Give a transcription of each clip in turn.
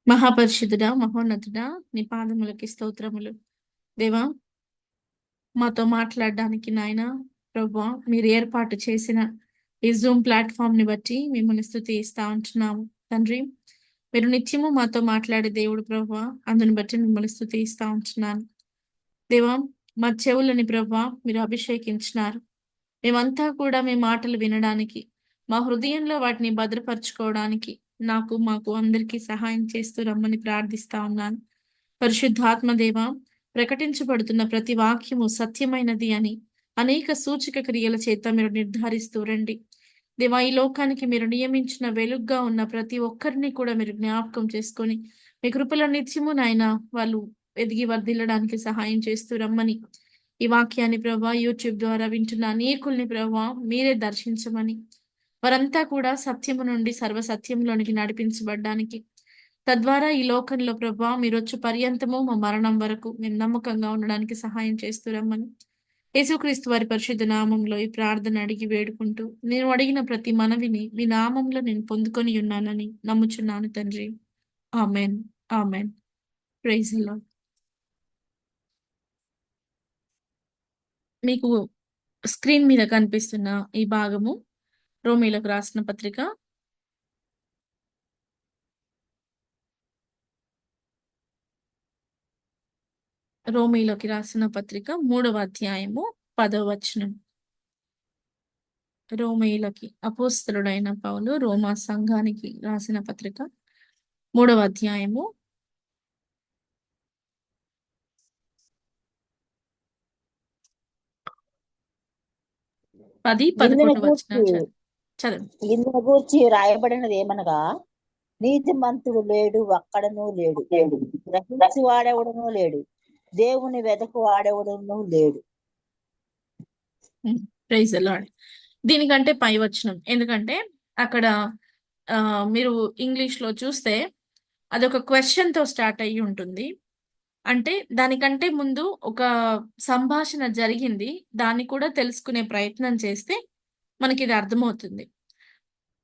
మహాపరిషుద్ధుడా, మహోన్నతుడా, నీ పాదములకి స్తోత్రములు. దేవా, మాతో మాట్లాడడానికి నాయన ప్రభువా, మీరు ఏర్పాటు చేసిన ఈ జూమ్ ప్లాట్ఫామ్ ని బట్టి మిమ్మల్ని స్తుతిస్తా ఉంటున్నాము. తండ్రి, మీరు నిత్యము మాతో మాట్లాడే దేవుడు ప్రభువా, అందుని బట్టి మిమ్మల్ని స్తుతిస్తా ఉంటున్నాను. దేవా, మా చెవులని ప్రభువా మీరు అభిషేకించినారు. మేమంతా కూడా మీ మాటలు వినడానికి, మా హృదయంలో వాటిని భద్రపరచుకోవడానికి మాకు అందరికీ సహాయం చేస్తూ రమ్మని ప్రార్థిస్తా ఉన్నాను. పరిశుద్ధాత్మ దేవ, ప్రకటించబడుతున్న ప్రతి వాక్యము సత్యమైనది అని అనేక సూచక క్రియల చేత మీరు నిర్ధారిస్తూ రండి. దేవా, ఈ లోకానికి మీరు నియమించిన వెలుగ్గా ఉన్న ప్రతి ఒక్కరిని కూడా మీరు జ్ఞాపకం చేసుకొని మీ కృపల నిత్యము నాయన వాళ్ళు ఎదిగి వర్ధిల్లడానికి సహాయం చేస్తూ రమ్మని, ఈ వాక్యాన్ని ప్రభా యూట్యూబ్ ద్వారా వింటున్న అనేకుల్ని ప్రభా మీరే దర్శించమని, వారంతా కూడా సత్యము నుండి సర్వసత్యంలోనికి నడిపించబడ్డానికి, తద్వారా ఈ లోకంలో ప్రభా మీరొచ్చు పర్యంతము మా మరణం వరకు మేము నమ్మకంగా ఉండడానికి సహాయం చేస్తూ రమ్మని, యేసుక్రీస్తు వారి పరిశుద్ధ నామంలో ఈ ప్రార్థన అడిగి వేడుకుంటూ, నేను అడిగిన ప్రతి మనవిని మీ నామంలో నేను పొందుకొని ఉన్నానని నమ్ముచున్నాను తండ్రి. Amen. Amen. Praise the lord. మీకు స్క్రీన్ మీద కనిపిస్తున్న ఈ భాగము రోమీలకు రాసిన పత్రిక రోమీలోకి రాసిన పత్రిక 3వ అధ్యాయము 10వ వచనం. రోమీలకి అపోస్తలుడైన పౌలు రోమా సంఘానికి రాసిన పత్రిక 3వ అధ్యాయము 10, ఇందును 11 గూర్చి వచనాలు చదవండి. ఇందును గూర్చి రాయబడినది ఏమనగా, నీతిమంతుడు లేడు, ఒక్కడనూ లేడు, గ్రహించి వాడెవడనూ లేడు, దేవుని వెదకు వాడెవడనూ లేడు. Praise the lord. దీనికంటే పై వచనం, ఎందుకంటే అక్కడ మీరు ఇంగ్లీష్ లో చూస్తే అదొక క్వశ్చన్ తో స్టార్ట్ అయ్యి ఉంటుంది. అంటే దానికంటే ముందు ఒక సంభాషణ జరిగింది, దాన్ని కూడా తెలుసుకునే ప్రయత్నం చేస్తే మనకి ఇది అర్థమవుతుంది.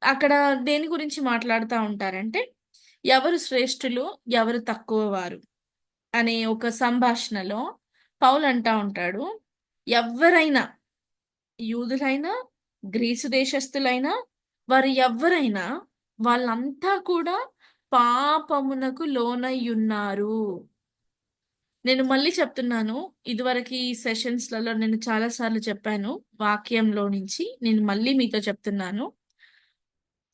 అక్కడ దేని గురించి మాట్లాడుతూ ఉంటారంటే, ఎవరు శ్రేష్ఠులు, ఎవరు తక్కువ వారు అనే ఒక సంభాషణలో పౌలు అంటా ఉంటాడు, ఎవరైనా, యూదులైనా గ్రీసు దేశస్థులైనా వారు ఎవ్వరైనా, వాళ్ళంతా కూడా పాపమునకు లోనై ఉన్నారు. నేను మళ్ళీ చెప్తున్నాను, ఇదివరకు ఈ సెషన్స్లలో నేను చాలా సార్లు చెప్పాను, వాక్యంలో నుంచి నేను మళ్ళీ మీతో చెప్తున్నాను.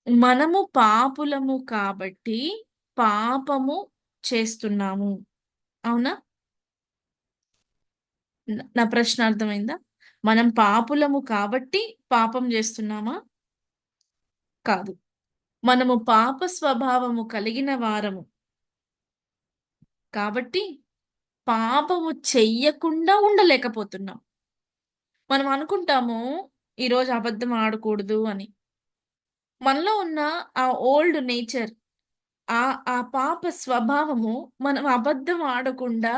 మనము పాపులము కాబట్టి పాపము చేస్తున్నాము. అవునా? నా ప్రశ్న అర్థమైందా? మనం పాపులము కాబట్టి పాపం చేస్తున్నామా? కాదు. మనము పాప స్వభావము కలిగిన వారము కాబట్టి పాపము చెయ్యకుండా ఉండలేకపోతున్నాం. మనం అనుకుంటాము ఈరోజు అబద్ధం ఆడకూడదు అని. మనలో ఉన్న ఆ ఓల్డ్ నేచర్, ఆ పాప స్వభావము మనం అబద్ధం ఆడకుండా,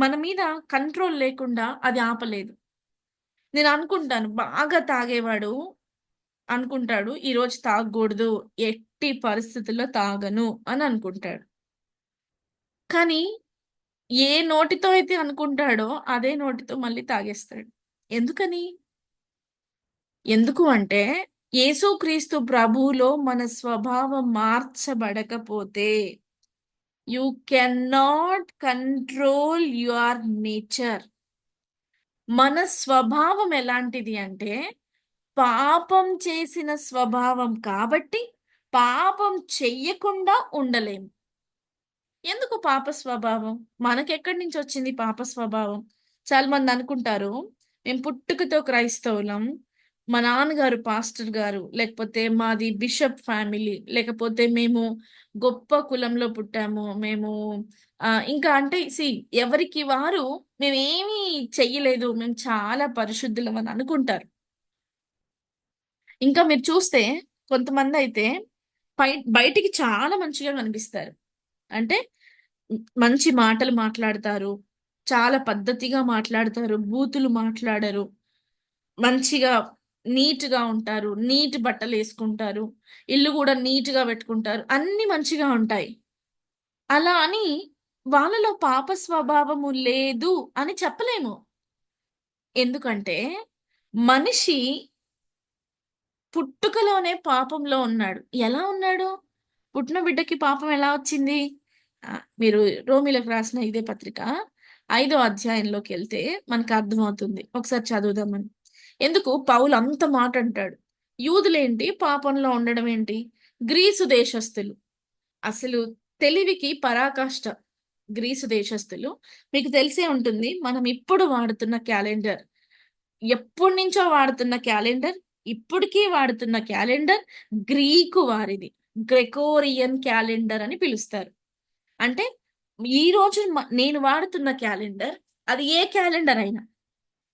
మన మీద కంట్రోల్ లేకుండా అది ఆపలేదు. నేను అనుకుంటాను, బాగా తాగేవాడు అనుకుంటాడు ఈరోజు తాగకూడదు, ఎట్టి పరిస్థితుల్లో తాగను అని అనుకుంటాడు. కానీ ఏ నోటితో అయితే అనుకుంటాడో అదే నోటితో మళ్ళీ తాగేస్తాడు. ఎందుకని? ఎందుకు అంటే యేసుక్రీస్తు ప్రభువులో మన స్వభావం మార్చబడకపోతే you can not control your nature. మన స్వభావం ఎలాంటిది అంటే పాపం చేసిన స్వభావం కాబట్టి పాపం చెయ్యకుండా ఉండలేము. ఎందుకు పాప స్వభావం? మనకెక్కడి నుంచి వచ్చింది పాప స్వభావం? చాలా మంది అనుకుంటారు, మేము పుట్టుకతో క్రైస్తవులం, మా నాన్నగారు పాస్టర్ గారు, లేకపోతే మాది బిషప్ ఫ్యామిలీ, లేకపోతే మేము గొప్ప కులంలో పుట్టాము, మేము ఇంకా అంటే ఎవరికి వారు మేమేమీ చెయ్యలేదు, మేము చాలా పరిశుద్ధులం అని అనుకుంటారు. ఇంకా మీరు చూస్తే కొంతమంది అయితే బయటికి చాలా మంచిగా కనిపిస్తారు. అంటే మంచి మాటలు మాట్లాడతారు, చాలా పద్ధతిగా మాట్లాడతారు, బూతులు మాట్లాడరు, మంచిగా నీట్ గా ఉంటారు, నీట్ బట్టలు వేసుకుంటారు, ఇల్లు కూడా నీట్ గా పెట్టుకుంటారు, అన్ని మంచిగా ఉంటాయి. అలా అని వాళ్ళలో పాప స్వభావము లేదు అని చెప్పలేము. ఎందుకంటే మనిషి పుట్టుకలోనే పాపంలో ఉన్నాడు. ఎలా ఉన్నాడు? పుట్టిన బిడ్డకి పాపం ఎలా వచ్చింది? మీరు రోమిలకు రాసిన ఇదే పత్రిక 5వ అధ్యాయంలోకి వెళ్తే మనకు అర్థమవుతుంది. ఒకసారి చదువుదామని. ఎందుకు పౌలు అంత మాట అంటాడు? యూదులేంటి పాపంలో ఉండడం ఏంటి? గ్రీసు దేశస్థులు అసలు తెలివికి పరాకాష్ట. గ్రీసు దేశస్థులు మీకు తెలిసే ఉంటుంది. మనం ఇప్పుడు వాడుతున్న క్యాలెండర్, ఎప్పటి నుంచో వాడుతున్న క్యాలెండర్, ఇప్పటికీ వాడుతున్న క్యాలెండర్ గ్రీకు వారిది. గ్రెకోరియన్ క్యాలెండర్ అని పిలుస్తారు. అంటే ఈ రోజు నేను వాడుతున్న క్యాలెండర్, అది ఏ క్యాలెండర్ అయినా,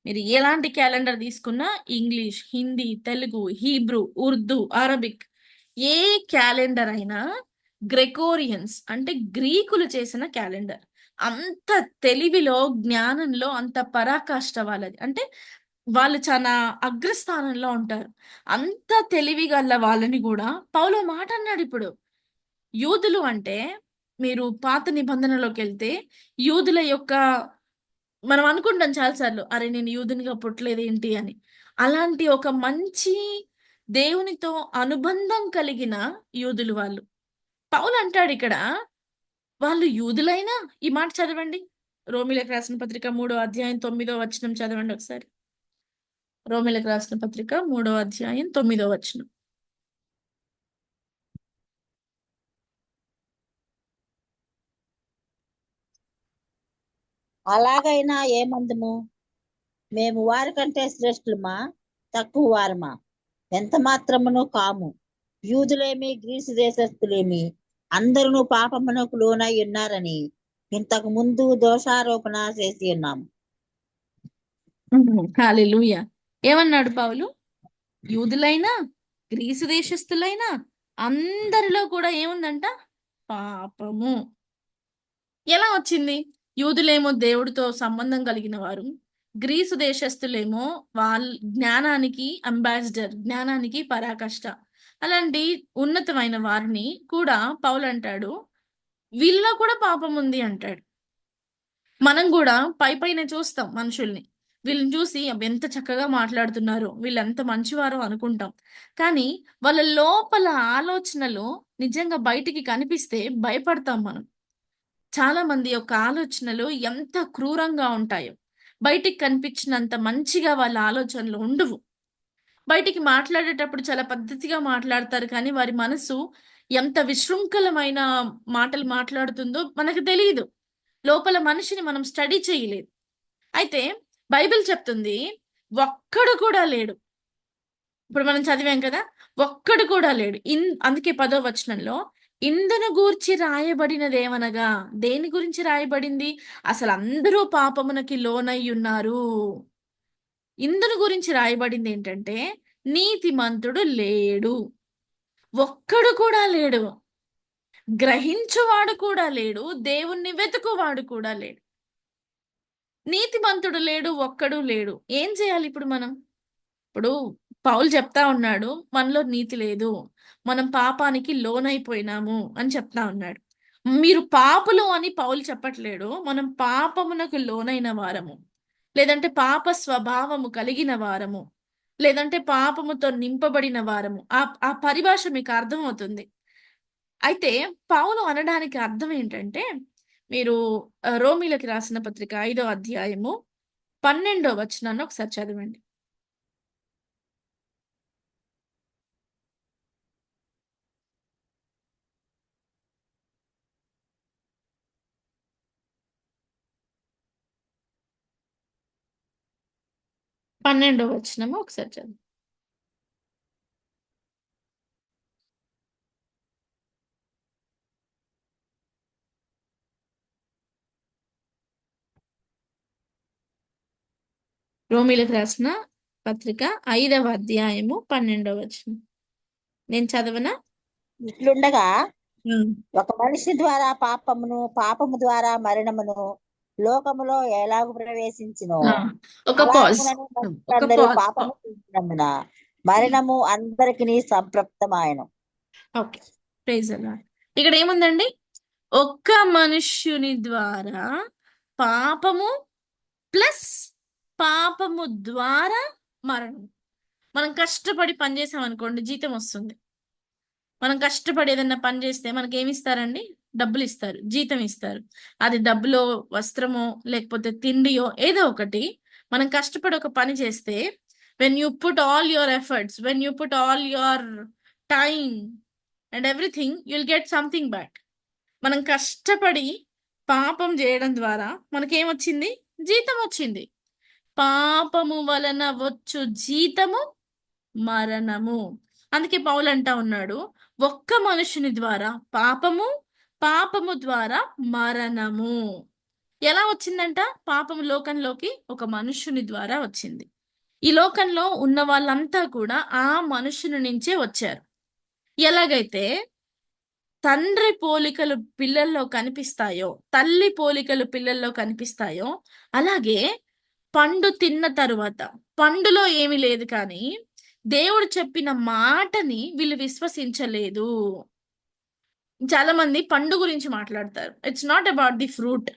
మీరు ఎలాంటి క్యాలెండర్ తీసుకున్నా, English, Hindi, Telugu, Hebrew, Urdu, Arabic, ఏ క్యాలెండర్ అయినా గ్రెకోరియన్స్ అంటే గ్రీకులు చేసిన క్యాలెండర్. అంత తెలివిలో, జ్ఞానంలో అంత పరాకాష్ట వాళ్ళది. అంటే వాళ్ళు చాలా అగ్రస్థానంలో ఉంటారు. అంత తెలివి గల వాళ్ళని కూడా పౌలు మాట అన్నాడు ఇప్పుడు. యూదులు అంటే, మీరు పాత నిబంధనలోకి వెళ్తే యూదుల యొక్క, మనం అనుకుంటాం చాలాసార్లు, అరే నేను యూదునిగా పుట్టలేదు ఏంటి అని. అలాంటి ఒక మంచి దేవునితో అనుబంధం కలిగిన యూదులు వాళ్ళు. పౌలు అంటాడు ఇక్కడ, వాళ్ళు యూదులైనా, ఈ మాట చదవండి. రోమిలకు రాసిన పత్రిక 3వ అధ్యాయం 9వ వచనం చదవండి ఒకసారి. రోమిలకు రాసిన పత్రిక 3వ అధ్యాయం 9వ వచనం. అలాగైనా ఏమందుము? మేము వారికంటే శ్రేష్ఠులమా, తక్కువ వారమా? ఎంత మాత్రమును కాము. యూదులేమి గ్రీసు దేశస్థులేమి అందరూ పాపమునకు లోనై ఉన్నారని ఇంతకు ముందు దోషారోపణ చేసి ఉన్నాము. హల్లెలూయా. ఏమన్నాడు పౌలు? యూదులైనా, గ్రీసు దేశస్థులైనా అందరిలో కూడా ఏముందంట? పాపము. ఎలా వచ్చింది? యూదులేమో దేవుడితో సంబంధం కలిగిన వారు, గ్రీసు దేశస్థులేమో వాళ్ళ జ్ఞానానికి అంబాసిడర్, జ్ఞానానికి పరాకాష్ట. అలాంటి ఉన్నతమైన వారిని కూడా పౌలు అంటాడు, వీళ్ళలో కూడా పాపం ఉంది అంటాడు. మనం కూడా పై పైన చూస్తాం మనుషుల్ని, వీళ్ళని చూసి అబ్బా ఎంత చక్కగా మాట్లాడుతున్నారు, వీళ్ళు ఎంత మంచివారో అనుకుంటాం. కానీ వాళ్ళ లోపల ఆలోచనలు నిజంగా బయటికి కనిపిస్తే భయపడతాం మనం. చాలా మంది యొక్క ఆలోచనలు ఎంత క్రూరంగా ఉంటాయో, బయటికి కనిపించినంత మంచిగా వాళ్ళ ఆలోచనలు ఉండవు. బయటికి మాట్లాడేటప్పుడు చాలా పద్ధతిగా మాట్లాడతారు, కానీ వారి మనసు ఎంత విశృంఖలమైన మాటలు మాట్లాడుతుందో మనకు తెలియదు. లోపల మనిషిని మనం స్టడీ చేయలేదు. అయితే బైబిల్ చెప్తుంది, ఒక్కడు కూడా లేడు. ఇప్పుడు మనం చదివాం కదా, ఒక్కడు కూడా లేడు. అందుకే 10వ వచనంలో ఇందును గూర్చి రాయబడినదేమనగా, దేని గురించి రాయబడింది? అసలు అందరూ పాపమునకి లోనై ఉన్నారు. ఇందును గురించి రాయబడింది ఏంటంటే, నీతిమంతుడు లేడు, ఒక్కడు కూడా లేడు, గ్రహించువాడు కూడా లేడు, దేవుణ్ణి వెతుకువాడు కూడా లేడు. నీతిమంతుడు లేడు, ఒక్కడు లేడు. ఏం చేయాలి ఇప్పుడు మనం? ఇప్పుడు పౌలు చెప్తా ఉన్నాడు, మనలో నీతి లేదు, మనం పాపానికి లోనైపోయినాము అని చెప్తా ఉన్నాడు. మీరు పాపులు అని పౌలు చెప్పట్లేడు, మనం పాపమునకు లోనైన వారము, లేదంటే పాప స్వభావము కలిగిన వారము, లేదంటే పాపముతో నింపబడిన వారము. ఆ పరిభాష మీకు అర్థమవుతుంది. అయితే పౌలు అనడానికి అర్థం ఏంటంటే, మీరు రోమీలకి రాసిన పత్రిక 5వ అధ్యాయము 12వ వచనాన్ని ఒకసారి చదవండి. పన్నెండవ వచనము ఒకసారి చదువు. రోమీలకు రాసిన పత్రిక 5వ అధ్యాయము 12వ వచనం. నేను చదవనా? ఇట్లుండగా ఉమ్. ఒక మనిషి ద్వారా పాపము ద్వారా మరణమును లోకములో ఎలాగు ప్రవేశించునో ఒక పాజ్, అలాగుననే ఒక మనుషులందరూ పాజ్. పాపము చేసినందున మరణము అందరికి సంప్రాప్తమాయను. Okay, praise అలార్డ్. ఇక్కడ ఏముందండి? ఒక్క మనుష్యుని ద్వారా పాపము ప్లస్ పాపము ద్వారా మరణం. మనం కష్టపడి పని చేసాం అనుకోండి, జీతం వస్తుంది. మనం కష్టపడి ఏదైనా పని చేస్తే మనకి ఏమి ఇస్తారండి? డబ్బులు ఇస్తారు, జీతం ఇస్తారు. అది డబ్బులో, వస్త్రమో, లేకపోతే తిండియో ఏదో ఒకటి. మనం కష్టపడి ఒక పని చేస్తే, when you put all your efforts, when you put all your time and everything, you'll get something back. మనం కష్టపడి పాపం చేయడం ద్వారా మనకేమొచ్చింది? జీతం వచ్చింది. పాపము వలన వచ్చు జీతము మరణము. అందుకే పౌలు అంటా ఉన్నాడు, ఒక్క మనుషుని ద్వారా పాపము, పాపము ద్వారా మరణము. ఎలా వచ్చిందంట? పాపము లోకంలోకి ఒక మనుషుని ద్వారా వచ్చింది. ఈ లోకంలో ఉన్న వాళ్ళంతా కూడా ఆ మనుషుని నుంచే వచ్చారు. ఎలాగైతే తండ్రి పోలికలు పిల్లల్లో కనిపిస్తాయో, తల్లి పోలికలు పిల్లల్లో కనిపిస్తాయో, అలాగే పండు తిన్న తరువాత, పండులో ఏమీ లేదు కానీ దేవుడు చెప్పిన మాటని వీళ్ళు విశ్వసించలేదు. చాలా మంది పండు గురించి మాట్లాడతారు. It's not about the fruit,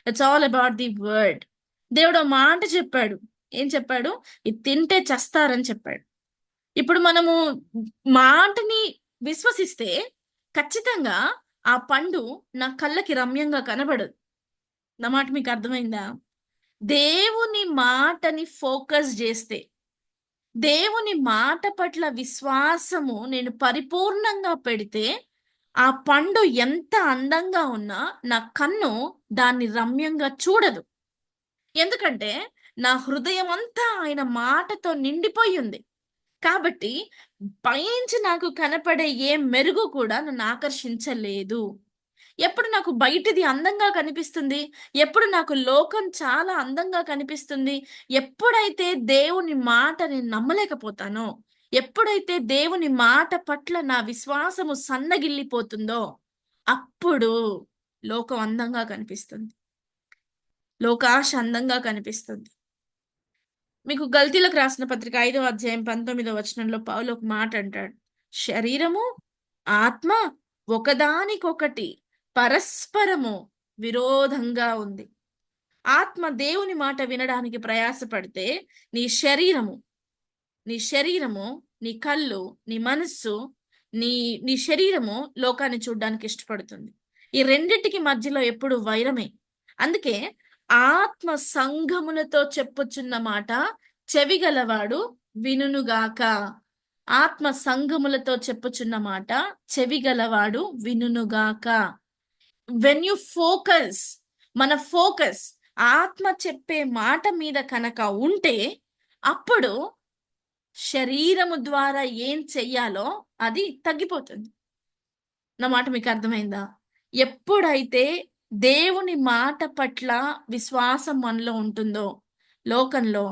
it's all about the word. దేవుడు ఆ మాట చెప్పాడు. ఏం చెప్పాడు? ఇది తింటే చస్తారని చెప్పాడు. ఇప్పుడు మనము మాటని విశ్వసిస్తే ఖచ్చితంగా ఆ పండు నా కళ్ళకి రమ్యంగా కనబడదు. నా మాట మీకు అర్థమైందా? దేవుని మాటని ఫోకస్ చేస్తే, దేవుని మాట పట్ల విశ్వాసము నేను పరిపూర్ణంగా పెడితే, ఆ పండు ఎంత అందంగా ఉన్నా నా కన్ను దాన్ని రమ్యంగా చూడదు. ఎందుకంటే నా హృదయం అంతా ఆయన మాటతో నిండిపోయి ఉంది. కాబట్టి పైనుంచి నాకు కనపడే ఏ మెరుగు కూడా నన్ను ఆకర్షించలేదు. ఎప్పుడు నాకు బయటిది అందంగా కనిపిస్తుంది, ఎప్పుడు నాకు లోకం చాలా అందంగా కనిపిస్తుంది, ఎప్పుడైతే దేవుని మాట నేను నమ్మలేకపోతానో, ఎప్పుడైతే దేవుని మాట పట్ల నా విశ్వాసము సన్నగిల్లిపోతుందో, అప్పుడు లోకం అందంగా కనిపిస్తుంది, లోకాశ అందంగా కనిపిస్తుంది. మీకు గల్తీలకు రాసిన పత్రిక 5వ అధ్యాయం 19వ వచనంలో పౌలు ఒక మాట అంటాడు, శరీరము ఆత్మ ఒకదానికొకటి పరస్పరము విరోధంగా ఉంది. ఆత్మ దేవుని మాట వినడానికి ప్రయాసపడితే నీ శరీరము, నీ శరీరము, నీ కళ్ళు, నీ మనస్సు, నీ నీ శరీరము లోకాన్ని చూడడానికి ఇష్టపడుతుంది. ఈ రెండిటికి మధ్యలో ఎప్పుడు వైరమే. అందుకే ఆత్మ సంఘములతో చెప్పుచున్న మాట చెవిగలవాడు వినుగాక. ఆత్మ సంఘములతో చెప్పుచున్న మాట చెవిగలవాడు వినుగాక. వెన్ యు ఫోకస్, మన ఫోకస్ ఆత్మ చెప్పే మాట మీద కనుక ఉంటే, అప్పుడు శరీరము ద్వారా ఏం చెయ్యాలో అది తగ్గిపోతుంది. నా మాట మీకు అర్థమైందా? ఎప్పుడైతే దేవుని మాట పట్ల విశ్వాసం మనలో ఉంటుందో, లోకంలో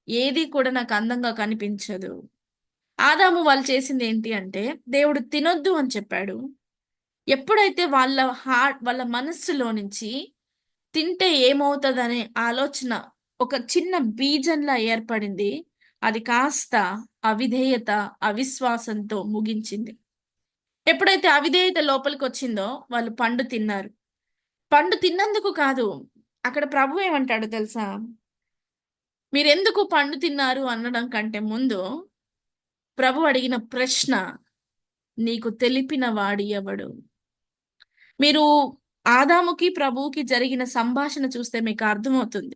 ఏది కూడా నాకు అందంగా కనిపించదు. ఆదాము వాళ్ళు చేసింది ఏంటి అంటే, దేవుడు తినొద్దు అని చెప్పాడు. ఎప్పుడైతే వాళ్ళ మనస్సులో నుంచి తింటే ఏమవుతుందనే ఆలోచన ఒక చిన్న బీజంలా ఏర్పడింది, అది కాస్త అవిధేయత, అవిశ్వాసంతో ముగించింది. ఎప్పుడైతే అవిధేయత లోపలికి వచ్చిందో వాళ్ళు పండు తిన్నారు. పండు తిన్నందుకు కాదు, అక్కడ ప్రభు ఏమంటాడు తెలుసా? మీరెందుకు పండు తిన్నారు అనడం కంటే ముందు ప్రభు అడిగిన ప్రశ్న, నీకు తెలిపిన వాడి ఎవడు? మీరు ఆదాముకి ప్రభువుకి జరిగిన సంభాషణ చూస్తే మీకు అర్థమవుతుంది.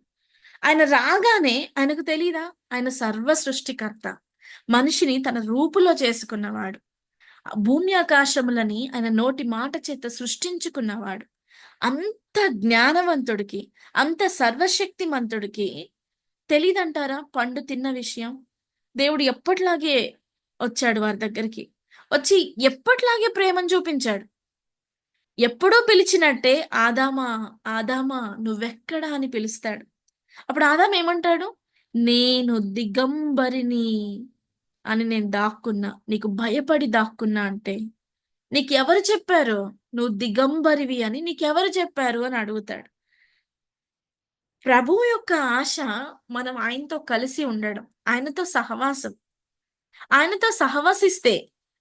ఆయన రాగానే ఆయనకు తెలీదా? ఆయన సర్వ సృష్టికర్త, మనిషిని తన రూపులో చేసుకున్నవాడు, భూమి ఆకాశములని ఆయన నోటి మాట చేత సృష్టించుకున్నవాడు. అంత జ్ఞానవంతుడికి, అంత సర్వశక్తిమంతుడికి తెలీదంటారా పండు తిన్న విషయం? దేవుడు ఎప్పట్లాగే వచ్చాడు వారి దగ్గరికి, వచ్చి ఎప్పట్లాగే ప్రేమను చూపించాడు. ఎప్పుడూ పిలిచినట్టే, ఆదామా ఆదామా నువ్వెక్కడా అని పిలుస్తాడు. అప్పుడు ఆదాం ఏమంటాడు? నేను దిగంబరిని అని నేను దాక్కున్నా, నీకు భయపడి దాక్కున్నా అంటే, నీకెవరు చెప్పారు నువ్వు దిగంబరివి అని? నీకెవరు చెప్పారు అని అడుగుతాడు. ప్రభువు యొక్క ఆశ మనం ఆయనతో కలిసి ఉండడం, ఆయనతో సహవాసం. ఆయనతో సహవసిస్తే,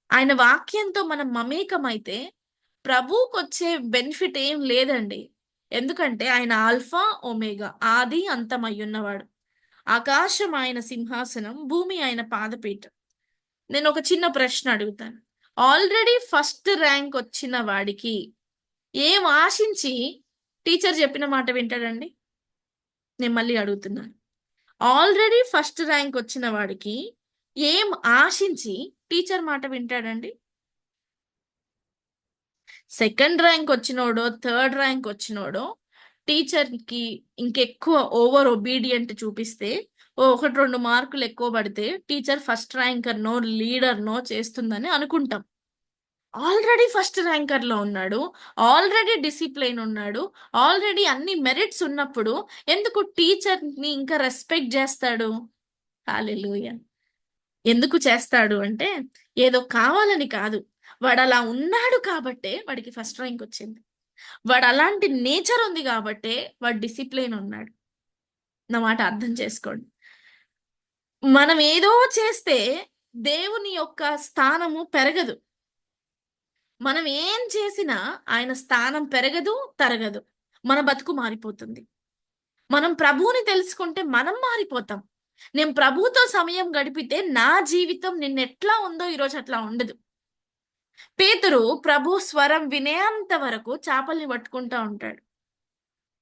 ఆయన వాక్యంతో మనం మమేకమైతే ప్రభువుకి వచ్చే బెనిఫిట్ ఏం లేదండి. ఎందుకంటే ఆయన ఆల్ఫా ఒమేగా, ఆది అంతమై ఉన్నవాడు. ఆకాశం ఆయన సింహాసనం, భూమి ఆయన పాదపీఠం. నేను ఒక చిన్న ప్రశ్న అడుగుతాను. ఆల్రెడీ ఫస్ట్ ర్యాంక్ వచ్చిన వాడికి ఏం ఆశించి టీచర్ చెప్పిన మాట వింటాడండి? నేను మళ్ళీ అడుగుతున్నాను. ఆల్రెడీ ఫస్ట్ ర్యాంక్ వచ్చిన వాడికి ఏం ఆశించి టీచర్ మాట వింటాడండి? సెకండ్ ర్యాంక్ వచ్చినోడో, థర్డ్ ర్యాంక్ వచ్చినోడో టీచర్కి ఇంకెక్కువ ఓవర్ ఒబీడియంట్ చూపిస్తే, ఒకటి రెండు మార్కులు ఎక్కువ పడితే టీచర్ ఫస్ట్ ర్యాంకర్ నో, లీడర్ నో చేస్తుందని అనుకుంటాం. ఆల్రెడీ ఫస్ట్ ర్యాంకర్ లో ఉన్నాడు, ఆల్రెడీ డిసిప్లైన్ ఉన్నాడు, ఆల్రెడీ అన్ని మెరిట్స్ ఉన్నప్పుడు ఎందుకు టీచర్ ని ఇంకా రెస్పెక్ట్ చేస్తాడు? హల్లెలూయా. ఎందుకు చేస్తాడు అంటే, ఏదో కావాలని కాదు, వాడు అలా ఉన్నాడు కాబట్టే వాడికి ఫస్ట్ ర్యాంక్ వచ్చింది. వాడు అలాంటి నేచర్ ఉంది కాబట్టే వాడు డిసిప్లైన్ ఉన్నాడు. నా మాట అర్థం చేసుకోండి. మనం ఏదో చేస్తే దేవుని యొక్క స్థానము పెరగదు. మనం ఏం చేసినా ఆయన స్థానం పెరగదు, తరగదు. మన బతుకు మారిపోతుంది. మనం ప్రభువుని తెలుసుకుంటే మనం మారిపోతాం. నేను ప్రభువుతో సమయం గడిపితే నా జీవితం నిన్నెట్లా ఉందో ఈరోజు అట్లా ఉండదు. పేతురు ప్రభు స్వరం వినేంత వరకు చేపల్ని పట్టుకుంటా ఉంటాడు.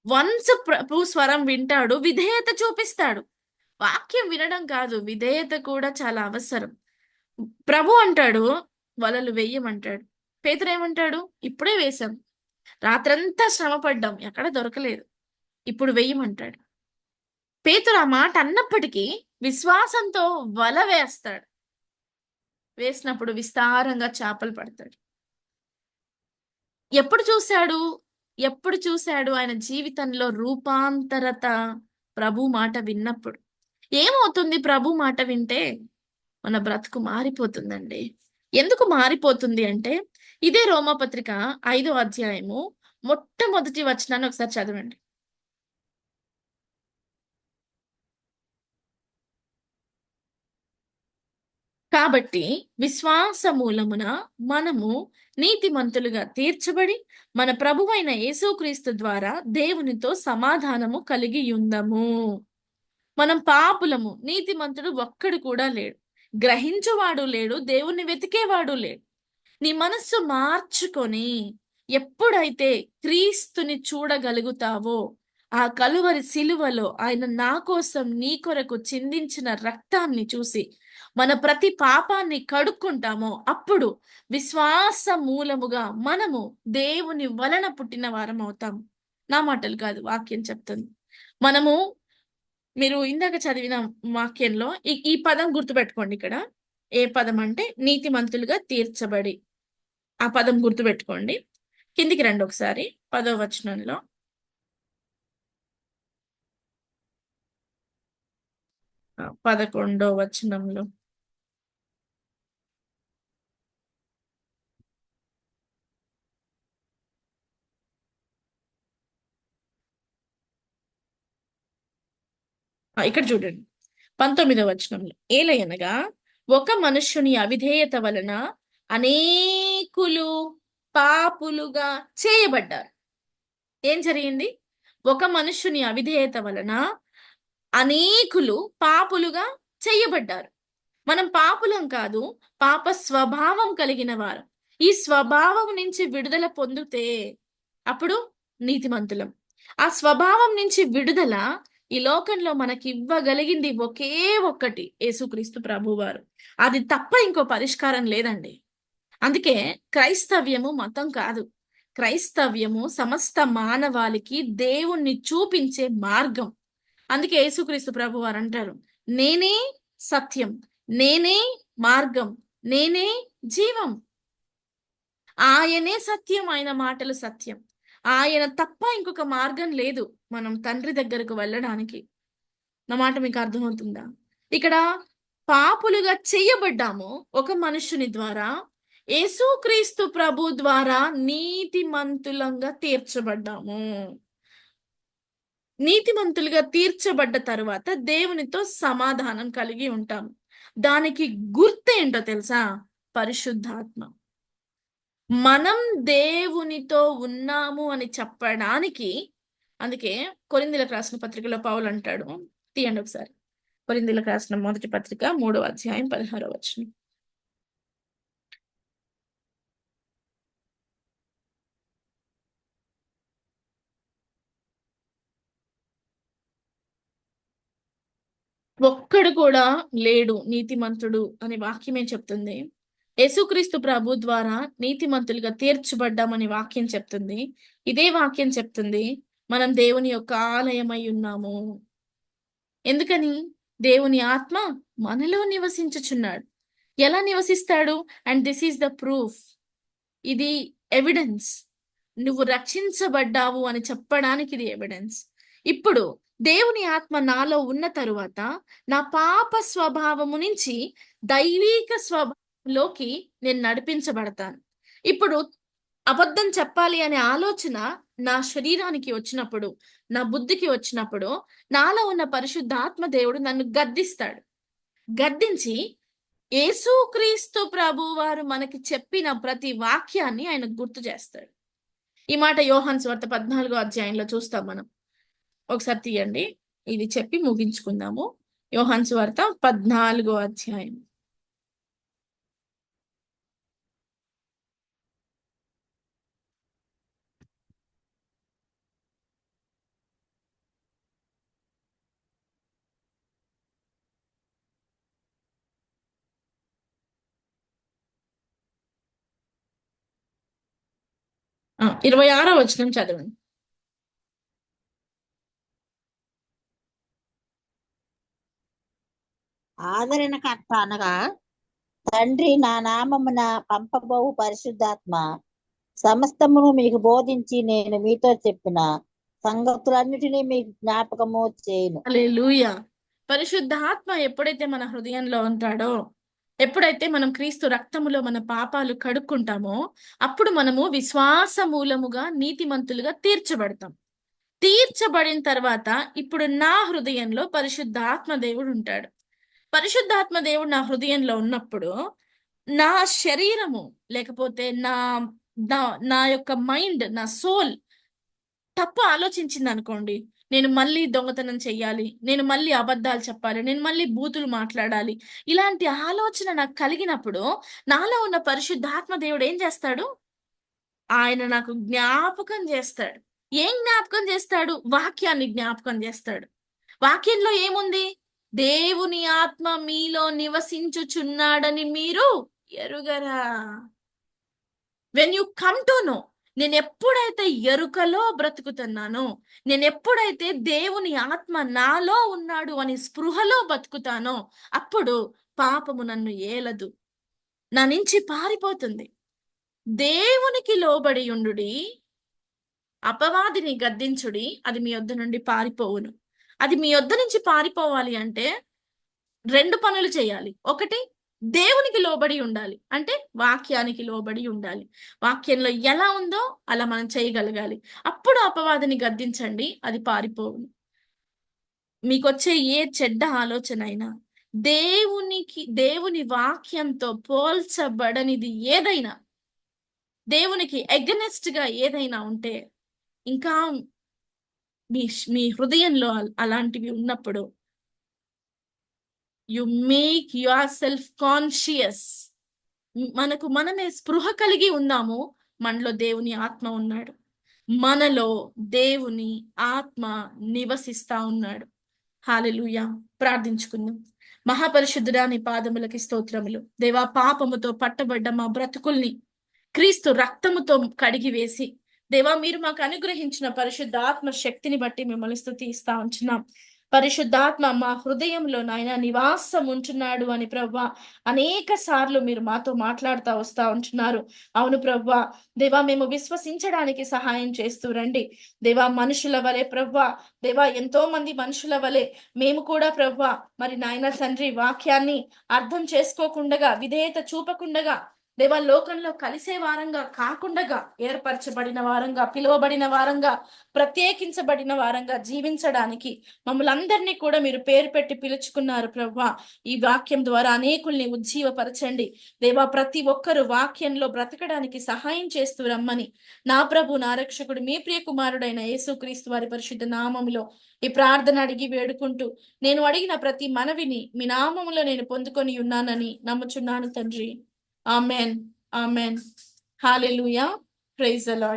వన్స్ ప్రభు స్వరం వింటాడు, విధేయత చూపిస్తాడు. వాక్యం వినడం కాదు, విధేయత కూడా చాలా అవసరం. ప్రభు అంటాడు వలలు వెయ్యమంటాడు. పేతురు ఏమంటాడు? ఇప్పుడే వేశాం, రాత్రంతా శ్రమ పడ్డాం, ఎక్కడ దొరకలేదు, ఇప్పుడు వెయ్యమంటాడు. పేతురు ఆ మాట అన్నప్పటికీ విశ్వాసంతో వల వేస్తాడు. వేసినప్పుడు విస్తారంగా చేపలు పడతాడు. ఎప్పుడు చూశాడు ఆయన జీవితంలో రూపాంతరత? ప్రభు మాట విన్నప్పుడు. ఏమవుతుంది ప్రభు మాట వింటే? మన బ్రతుకు మారిపోతుందండి. ఎందుకు మారిపోతుంది అంటే, ఇదే రోమాపత్రిక 5వ అధ్యాయము మొట్టమొదటి వచనాన్ని ఒకసారి చదవండి. కాబట్టి విశ్వాస మూలమున మనము నీతిమంతులుగా తీర్చబడి మన ప్రభువైన యేసుక్రీస్తు ద్వారా దేవునితో సమాధానము కలిగి ఉందము. మనం పాపులము, నీతిమంతుడు ఒక్కడు కూడా లేడు, గ్రహించువాడు లేడు, దేవుణ్ణి వెతికేవాడు లేడు. నీ మనస్సు మార్చుకొని ఎప్పుడైతే క్రీస్తుని చూడగలుగుతావో, ఆ కలువరి సిలువలో ఆయన నా కోసం నీ కొరకు చిందించిన రక్తాన్ని చూసి మన ప్రతి పాపాన్ని కడుక్కుంటామో, అప్పుడు విశ్వాస మూలముగా మనము దేవుని వలన పుట్టిన వారం అవుతాం. నా మాటలు కాదు, వాక్యం చెప్తుంది. మనము, మీరు ఇందాక చదివిన వాక్యంలో ఈ పదం గుర్తుపెట్టుకోండి. ఇక్కడ ఏ పదం అంటే నీతిమంతులుగా తీర్చబడి, ఆ పదం గుర్తుపెట్టుకోండి. కిందికి రండి ఒకసారి. 10వ వచనంలో 11వ వచనంలో ఇక్కడ చూడండి. 19వ వచనంలో, ఏలయనగా ఒక మనుష్యుని అవిధేయత వలన అనేకులు పాపులుగా చేయబడ్డారు. ఏం జరిగింది? ఒక మనుష్యుని అవిధేయత వలన అనేకులు పాపులుగా చేయబడ్డారు. మనం పాపులం కాదు, పాప స్వభావం కలిగిన వారు. ఈ స్వభావం నుంచి విడుదల పొందితే అప్పుడు నీతిమంతులం. ఆ స్వభావం నుంచి విడుదల ఈ లోకంలో మనకి ఇవ్వగలిగింది ఒకే ఒక్కటి, యేసుక్రీస్తు ప్రభువారు. అది తప్ప ఇంకో పరిష్కారం లేదండి. అందుకే క్రైస్తవ్యము మతం కాదు. క్రైస్తవ్యము సమస్త మానవాళికి దేవుణ్ణి చూపించే మార్గం. అందుకే యేసుక్రీస్తు ప్రభువారు అంటారు, నేనే సత్యం, నేనే మార్గం, నేనే జీవం. ఆయనే సత్యం, ఆయన మాటలు సత్యం. ఆయన తప్ప ఇంకొక మార్గం లేదు మనం తండ్రి దగ్గరకు వెళ్ళడానికి. నా మాట మీకు అర్థమవుతుందా? ఇక్కడ పాపులుగా చెయ్యబడ్డాము ఒక మనుషుని ద్వారా. యేసుక్రీస్తు ప్రభు ద్వారా నీతిమంతులంగా తీర్చబడ్డాము. నీతిమంతులుగా తీర్చబడ్డ తరువాత దేవునితో సమాధానం కలిగి ఉంటాము. దానికి గుర్తు ఏంటో తెలుసా? పరిశుద్ధాత్మ. మనం దేవునితో ఉన్నాము అని చెప్పడానికి, అందుకే కొరింథీయులకు రాసిన పత్రికలో పౌలు అంటాడు, తీయండి ఒకసారి, కొరింథీయులకు రాసిన మొదటి పత్రిక 3వ అధ్యాయం 16వ వచనం. ఒక్కడు కూడా లేడు నీతిమంతుడు అనే వాక్యమే చెప్తుంది. యేసుక్రీస్తు ప్రభు ద్వారా నీతిమంతులుగా తీర్చబడ్డామని వాక్యం చెప్తుంది. ఇదే వాక్యం చెప్తుంది మనం దేవుని యొక్క ఆలయమై ఉన్నాము. ఎందుకని? దేవుని ఆత్మ మనలో నివసించుచున్నాడు. ఎలా నివసిస్తాడు? And this is the proof. ఇది ఎవిడెన్స్. నువ్వు రక్షించబడ్డావు అని చెప్పడానికి ఇది ఎవిడెన్స్. ఇప్పుడు దేవుని ఆత్మ నాలో ఉన్న తరువాత నా పాప స్వభావము నుంచి దైవీక స్వభావంలోకి నేను నడిపించబడతాను. ఇప్పుడు అబద్ధం చెప్పాలి అనే ఆలోచన నా శరీరానికి వచ్చినప్పుడు, నా బుద్ధికి వచ్చినప్పుడు, నాలో ఉన్న పరిశుద్ధాత్మ దేవుడు నన్ను గద్దిస్తాడు. గద్దించి యేసుక్రీస్తు ప్రభు వారు మనకి చెప్పిన ప్రతి వాక్యాన్ని ఆయన గుర్తు చేస్తాడు. ఈ మాట యోహాను సువార్త 14వ అధ్యాయంలో చూస్తాం మనం. ఒకసారి తీయండి, ఇది చెప్పి ముగించుకుందాము. యోహాను సువార్త 14వ అధ్యాయం. ఆ, 26వ వచనం చదవండి. ఆదరణకర్త అనగా తండ్రి నా నామమున పంపబోవు పరిశుద్ధాత్మ సమస్తమును మీకు బోధించి నేను మీతో చెప్పిన సంగతులన్నిటినీ మీకు జ్ఞాపకము చేయను. హల్లెలూయా. పరిశుద్ధాత్మ ఎప్పుడైతే మన హృదయంలో ఉంటాడో, ఎప్పుడైతే మనం క్రీస్తు రక్తములో మన పాపాలు కడుక్కుంటామో, అప్పుడు మనము విశ్వాస మూలముగా నీతిమంతులుగా తీర్చబడతాం. తీర్చబడిన తర్వాత ఇప్పుడు నా హృదయంలో పరిశుద్ధాత్మ దేవుడు ఉంటాడు. పరిశుద్ధాత్మ దేవుడు నా హృదయంలో ఉన్నప్పుడు నా శరీరము, లేకపోతే నా నా నా యొక్క మైండ్, నా సోల్ తప్పు ఆలోచించింది అనుకోండి, నేను మళ్ళీ దొంగతనం చెయ్యాలి, నేను మళ్ళీ అబద్ధాలు చెప్పాలి, నేను మళ్ళీ బూతులు మాట్లాడాలి, ఇలాంటి ఆలోచన నాకు కలిగినప్పుడు నాలో ఉన్న పరిశుద్ధాత్మ దేవుడు ఏం చేస్తాడు? ఆయన నాకు జ్ఞాపకం చేస్తాడు. ఏం జ్ఞాపకం చేస్తాడు? వాక్యాన్ని జ్ఞాపకం చేస్తాడు. వాక్యంలో ఏముంది? దేవుని ఆత్మ మీలో నివసించుచున్నాడని మీరు ఎరుగరా? When you come to know, నేను ఎప్పుడైతే ఎరుకలో బ్రతుకుతున్నానో, నేను ఎప్పుడైతే దేవుని ఆత్మ నాలో ఉన్నాడు అని స్పృహలో బతుకుతానో, అప్పుడు పాపము నన్ను ఏలదు, నా నుంచి పారిపోతుంది. దేవునికి లోబడి ఉండుడి, అపవాదిని గద్దించుడి, అది మీ యొద్ద నుండి పారిపోవును. అది మీ యొద్ద నుంచి పారిపోవాలి అంటే 2 పనులు చేయాలి. ఒకటి, దేవునికి లోబడి ఉండాలి, అంటే వాక్యానికి లోబడి ఉండాలి. వాక్యంలో ఎలా ఉందో అలా మనం చేయగలగాలి. అప్పుడు అపవాదిని గద్దించండి, అది పారిపోవును. మీకొచ్చే ఏ చెడ్డ ఆలోచన అయినా దేవుని వాక్యంతో పోల్చబడనిది ఏదైనా, దేవునికి ఎగనెస్ట్ గా ఏదైనా ఉంటే, ఇంకా మీ హృదయంలో అలాంటివి ఉన్నప్పుడు, you make your self conscious. మనకు మనమే స్పృహ కలిగి ఉన్నాము, మనలో దేవుని ఆత్మ ఉన్నాడు, మనలో దేవుని ఆత్మ నివసిస్తా ఉన్నాడు. హల్లెలూయా. ప్రార్థించుకుందాం. మహాపరిశుద్ధుడా, నీ పాదములకి స్తోత్రములు. దేవా, పాపముతో పట్టబడ్డ మా బ్రతుకుల్ని క్రీస్తు రక్తముతో కడిగి వేసి, దేవా, మీరు మాకు అనుగ్రహించిన పరిశుద్ధాత్మ శక్తిని బట్టి మిమ్మల్ని స్తుతిస్తా ఉంటున్నాం. పరిశుద్ధాత్మ మా హృదయంలో నాయన నివాసం ఉంటున్నాడు అని ప్రభువా అనేక సార్లు మీరు మాతో మాట్లాడుతూ వస్తా ఉంటున్నారు. అవును ప్రభువా, దేవా, మేము విశ్వసించడానికి సహాయం చేస్తూ రండి. దేవా, మనుషుల వలె ప్రభువా, దేవా, ఎంతో మంది మనుషుల వలె మేము కూడా ప్రభువా మరి నాయన తండ్రి వాక్యాన్ని అర్థం చేసుకోకుండగా, విధేయత చూపకుండగా దేవా లోకంలో కలిసే వారంగా కాకుండా ఏర్పరచబడిన వారంగా, పిలువబడిన వారంగా, ప్రత్యేకించబడిన వారంగా జీవించడానికి మమ్మల్ని అందరినీ కూడా మీరు పేరు పెట్టి పిలుచుకున్నారు ప్రభువా. ఈ వాక్యం ద్వారా అనేకుల్ని ఉజ్జీవపరచండి దేవా. ప్రతి ఒక్కరు వాక్యంలో బ్రతకడానికి సహాయం చేస్తూ రమ్మని నా ప్రభు, నా రక్షకుడు, మీ ప్రియ కుమారుడైన యేసుక్రీస్తు వారి పరిశుద్ధ నామములో ఈ ప్రార్థన అడిగి వేడుకుంటూ, నేను అడిగిన ప్రతి మనవిని మీ నామములో నేను పొందుకొని ఉన్నానని నమ్ముచున్నాను తండ్రి. Amen. Amen. Hallelujah. Praise the lord.